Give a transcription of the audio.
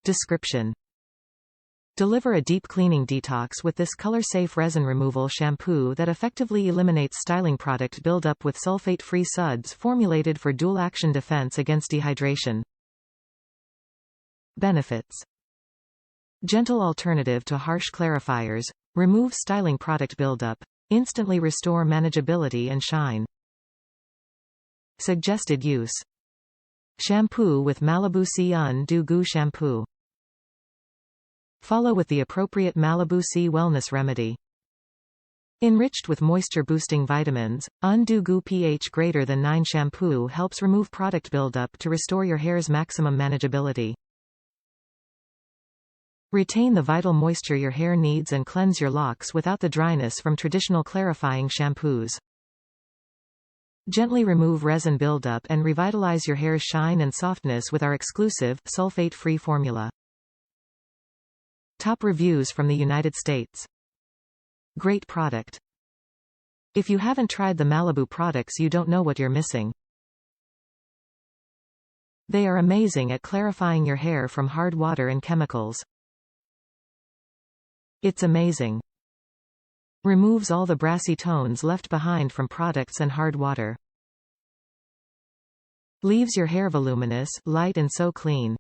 Description: deliver a deep cleaning detox with this color-safe resin removal shampoo that effectively eliminates styling product buildup with sulfate-free suds formulated for dual-action defense against dehydration. Benefits: gentle alternative to harsh clarifiers, remove styling product buildup, instantly restore manageability and shine. Suggested use: shampoo with Malibu C Un-Do-Goo shampoo. Follow with the appropriate Malibu C Wellness Remedy. Enriched with moisture-boosting vitamins, Un-Do-Goo pH greater than 9 shampoo helps remove product buildup to restore your hair's maximum manageability. Retain the vital moisture your hair needs and cleanse your locks without the dryness from traditional clarifying shampoos. Gently remove resin buildup and revitalize your hair's shine and softness with our exclusive, sulfate-free formula. Top reviews from the United States. Great product. If you haven't tried the Malibu products, you don't know what you're missing. They are amazing at clarifying your hair from hard water and chemicals. It's amazing. Removes all the brassy tones left behind from products and hard water. Leaves your hair voluminous, light and so clean.